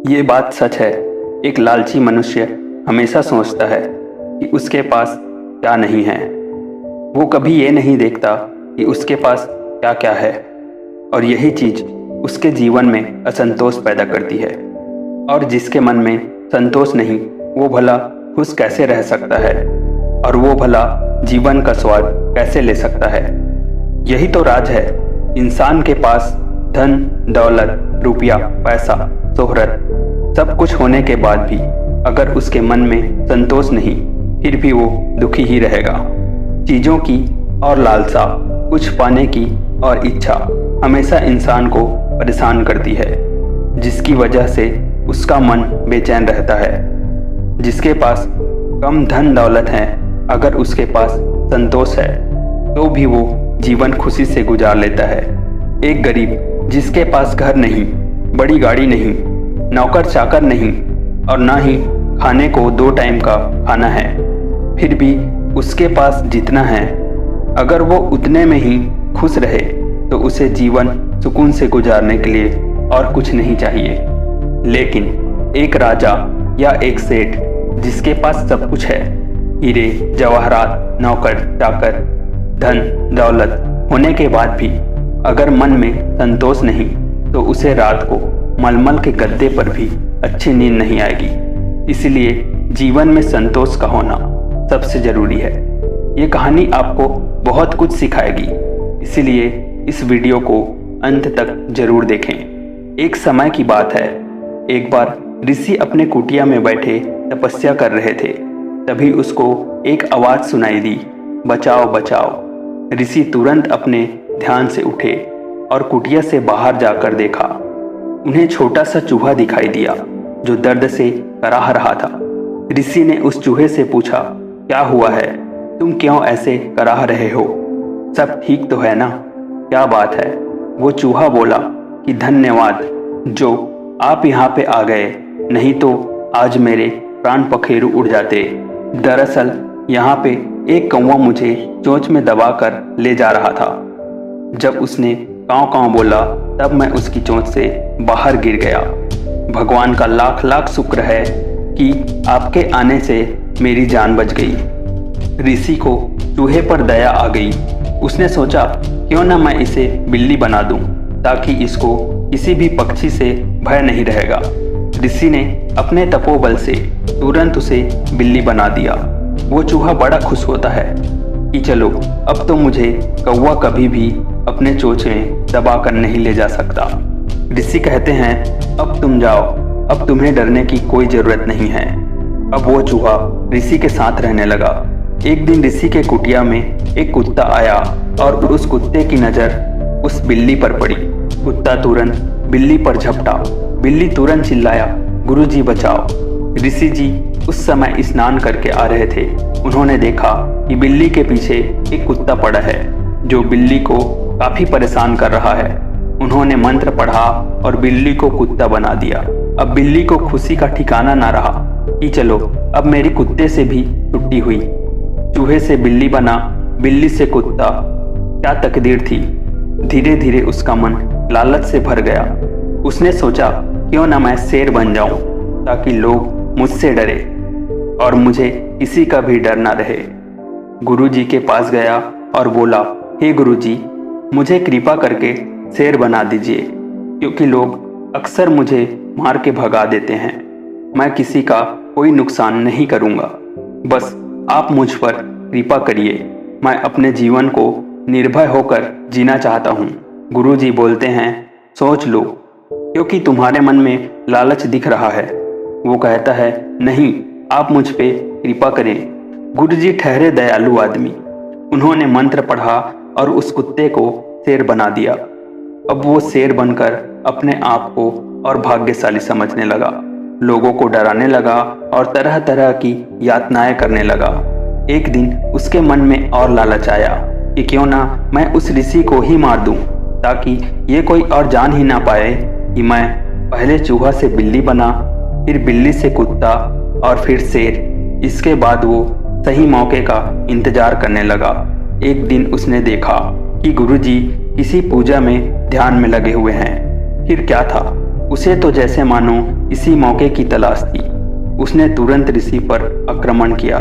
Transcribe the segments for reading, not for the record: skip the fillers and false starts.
ये बात सच है। एक लालची मनुष्य हमेशा सोचता है कि उसके पास क्या नहीं है। वो कभी ये नहीं देखता कि उसके पास क्या क्या है, और यही चीज उसके जीवन में असंतोष पैदा करती है। और जिसके मन में संतोष नहीं, वो भला खुश कैसे रह सकता है, और वो भला जीवन का स्वाद कैसे ले सकता है। यही तो राज है। इंसान के पास धन दौलत, रुपया, पैसा, शोहरत सब कुछ होने के बाद भी अगर उसके मन में संतोष नहीं, फिर भी वो दुखी ही रहेगा। चीज़ों की और लालसा, कुछ पाने की और इच्छा हमेशा इंसान को परेशान करती है, जिसकी वजह से उसका मन बेचैन रहता है। जिसके पास कम धन दौलत है, अगर उसके पास संतोष है तो भी वो जीवन खुशी से गुजार लेता है। एक गरीब जिसके पास घर नहीं, बड़ी गाड़ी नहीं, नौकर चाकर नहीं, और ना ही खाने को 2 टाइम का खाना है, फिर भी उसके पास जितना है, अगर वो उतने में ही खुश रहे तो उसे जीवन सुकून से गुजारने के लिए और कुछ नहीं चाहिए। लेकिन एक राजा या एक सेठ जिसके पास सब कुछ है, हीरे जवाहरात, नौकर चाकर, धन दौलत होने के बाद भी अगर मन में संतोष नहीं, तो उसे रात को मलमल के गद्दे पर भी अच्छी नींद नहीं आएगी। इसलिए जीवन में संतोष का होना सबसे जरूरी है। ये कहानी आपको बहुत कुछ सिखाएगी, इसलिए इस वीडियो को अंत तक जरूर देखें। एक समय की बात है, एक बार ऋषि अपने कुटिया में बैठे तपस्या कर रहे थे। तभी उसको एक आवाज सुनाई दी, बचाओ बचाओ। ऋषि तुरंत अपने ध्यान से उठे और कुटिया से बाहर जाकर देखा। उन्हें छोटा सा चूहा दिखाई दिया जो दर्द से कराह रहा था। ऋषि ने उस चूहे से पूछा, क्या हुआ है, तुम क्यों ऐसे कराह रहे हो? सब ठीक तो है ना? क्या बात है? वो चूहा बोला कि धन्यवाद जो आप यहाँ पे आ गए, नहीं तो आज मेरे प्राण पखेरु उड़ जाते। दरअसल यहाँ पे एक कौवा मुझे चोंच में दबाकर ले जा रहा था। जब उसने काँव काँव बोला, तब मैं उसकी चोंच से बाहर गिर गया। भगवान का लाख लाख शुक्र है कि आपके आने से मेरी जान बच गई। ऋषि को चूहे पर दया आ गई। उसने सोचा, क्यों ना मैं इसे बिल्ली बना दूं, ताकि इसको किसी भी पक्षी से भय नहीं रहेगा। ऋषि ने अपने तपोबल से तुरंत उसे बिल्ली बना दिया। वो चूहा बड़ा खुश होता है कि चलो, अब तो मुझे कौवा कभी भी अपने चोंच में दबा कर नहीं ले जा सकता। ऋषि कहते हैं, अब तुम जाओ, अब तुम्हें डरने की कोई जरूरत नहीं है। अब वो चूहा ऋषि के साथ रहने लगा। एक दिन ऋषि के कुटिया में एक कुत्ता आया और उस कुत्ते की नज़र उस बिल्ली पर पड़ी। कुत्ता तुरंत बिल्ली पर झपटा। बिल्ली तुरंत चिल्लाया, गुरुजी बचाओ। ऋषि जी उस समय स्नान करके आ रहे थे। उन्होंने देखा कि बिल्ली के पीछे एक कुत्ता पड़ा है जो बिल्ली को काफी परेशान कर रहा है। उन्होंने मंत्र पढ़ा और बिल्ली को कुत्ता बना दिया। अब बिल्ली को खुशी का ठिकाना ना रहा कि चलो, अब मेरी कुत्ते से भी छुट्टी हुई। चूहे से बिल्ली बना, बिल्ली से कुत्ता। क्या तकदीर थी। धीरे धीरे उसका मन लालच से भर गया। उसने सोचा, क्यों ना मैं शेर बन जाऊं, ताकि लोग मुझसे डरे और मुझे किसी का भी डर ना रहे। गुरुजी के पास गया और बोला, हे गुरुजी, मुझे कृपा करके शेर बना दीजिए, क्योंकि लोग अक्सर मुझे मार के भगा देते हैं। मैं किसी का कोई नुकसान नहीं करूँगा, बस आप मुझ पर कृपा करिए। मैं अपने जीवन को निर्भय होकर जीना चाहता हूँ। गुरुजी बोलते हैं, सोच लो, क्योंकि तुम्हारे मन में लालच दिख रहा है। वो कहता है, नहीं, आप मुझ पे कृपा करें। गुरुजी ठहरे दयालु आदमी। उन्होंने मंत्र पढ़ा और उस कुत्ते को शेर बना दिया। अब वो शेर बनकर अपने आप को और भाग्यशाली समझने लगा, लोगों को डराने लगा और तरह तरह की यातनाएं करने लगा। एक दिन उसके मन में और लालच आया कि क्यों ना मैं उस ऋषि को ही मार दूं, ताकि ये कोई और जान ही ना पाए कि मैं पहले चूहा से बिल्ली बना, फिर बिल्ली से कुत्ता और फिर शेर। इसके बाद वो सही मौके का इंतजार करने लगा। एक दिन उसने देखा कि गुरुजी किसी पूजा में ध्यान में लगे हुए हैं। फिर क्या था, उसे तो जैसे मानो इसी मौके की तलाश थी। उसने तुरंत ऋषि पर आक्रमण किया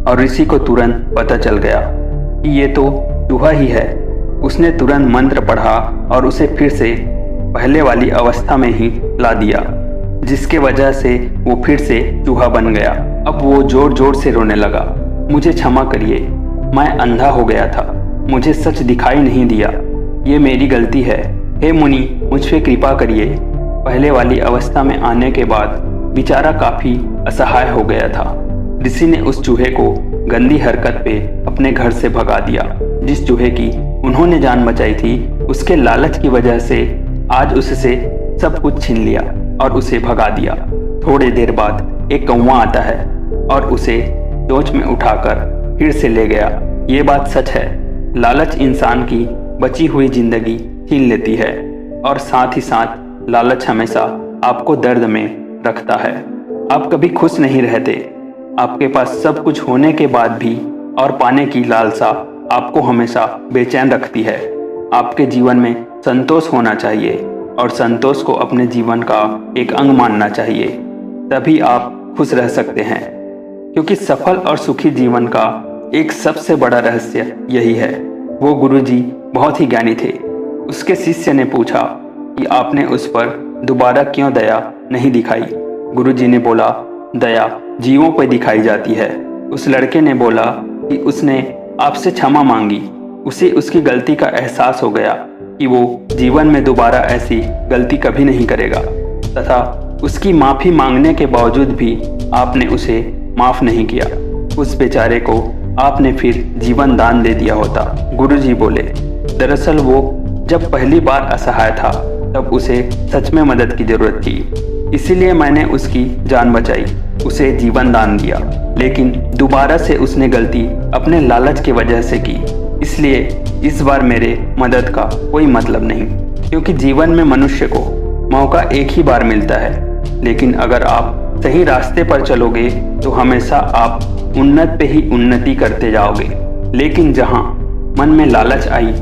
और ऋषि को तुरंत पता चल गया कि ये तो चूहा ही है। उसने तुरंत मंत्र पढ़ा और उसे फिर से पहले वाली अवस्था में ही ला दिया, जिसके वजह से वो फिर से चूहा बन गया। अब वो जोर जोर से रोने लगा। मुझे क्षमा करिए, मैं अंधा हो गया था, मुझे सच दिखाई नहीं दिया, ये मेरी गलती है। हे मुनि, मुझ पे कृपा करिए। पहले वाली अवस्था में आने के बाद बेचारा काफी असहाय हो गया था। ऋषि ने उस चूहे को गंदी हरकत पे अपने घर से भगा दिया। जिस चूहे की उन्होंने जान बचाई थी, उसके लालच की वजह से आज उससे सब कुछ छीन लिया और उसे भगा दिया। थोड़ी देर बाद एक कौवा आता है और उसे चोंच में उठाकर फिर से ले गया। ये बात सच है, लालच इंसान की बची हुई जिंदगी छीन लेती है और साथ ही साथ लालच हमेशा आपको दर्द में रखता है। आप कभी खुश नहीं रहते। आपके पास सब कुछ होने के बाद भी और पाने की लालसा आपको हमेशा बेचैन रखती है। आपके जीवन में संतोष होना चाहिए और संतोष को अपने जीवन का एक अंग मानना चाहिए, तभी आप खुश रह सकते हैं। क्योंकि सफल और सुखी जीवन का एक सबसे बड़ा रहस्य यही है। वो गुरुजी बहुत ही ज्ञानी थे। उसके शिष्य ने पूछा कि आपने उस पर दोबारा क्यों दया नहीं दिखाई। गुरुजी ने बोला, दया जीवों पर दिखाई जाती है। उस लड़के ने बोला कि उसने आपसे क्षमा मांगी। उसे उसकी गलती का एहसास हो गया कि वो जीवन में दोबारा ऐसी गलती कभी नहीं करेगा, तथा उसकी माफ़ी मांगने के बावजूद भी आपने उसे माफ़ नहीं किया। उस बेचारे को आपने फिर जीवन दान दे दिया होता। गुरुजी बोले, दरअसल वो जब पहली बार असहाय था तब उसे सच में मदद की ज़रूरत थी, इसीलिए मैंने उसकी जान बचाई, उसे जीवन दान दिया। लेकिन दोबारा से उसने गलती अपने लालच की वजह से की, इसलिए इस बार मेरे मदद का कोई मतलब नहीं। क्योंकि जीवन में मनुष्य को मौका एक ही बार मिलता है, लेकिन अगर आप सही रास्ते पर चलोगे तो हमेशा आप उन्नत पे ही उन्नति करते जाओगे। लेकिन जहाँ मन में लालच आई,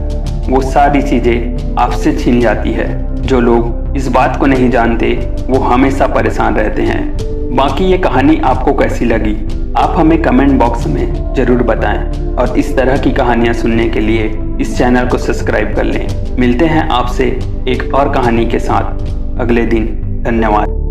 वो सारी चीज़ें आपसे छीन जाती है। जो लोग इस बात को नहीं जानते वो हमेशा परेशान रहते हैं। बाकी ये कहानी आपको कैसी लगी, आप हमें कमेंट बॉक्स में ज़रूर बताएं और इस तरह की कहानियाँ सुनने के लिए इस चैनल को सब्सक्राइब कर लें। मिलते हैं आपसे एक और कहानी के साथ अगले दिन। धन्यवाद।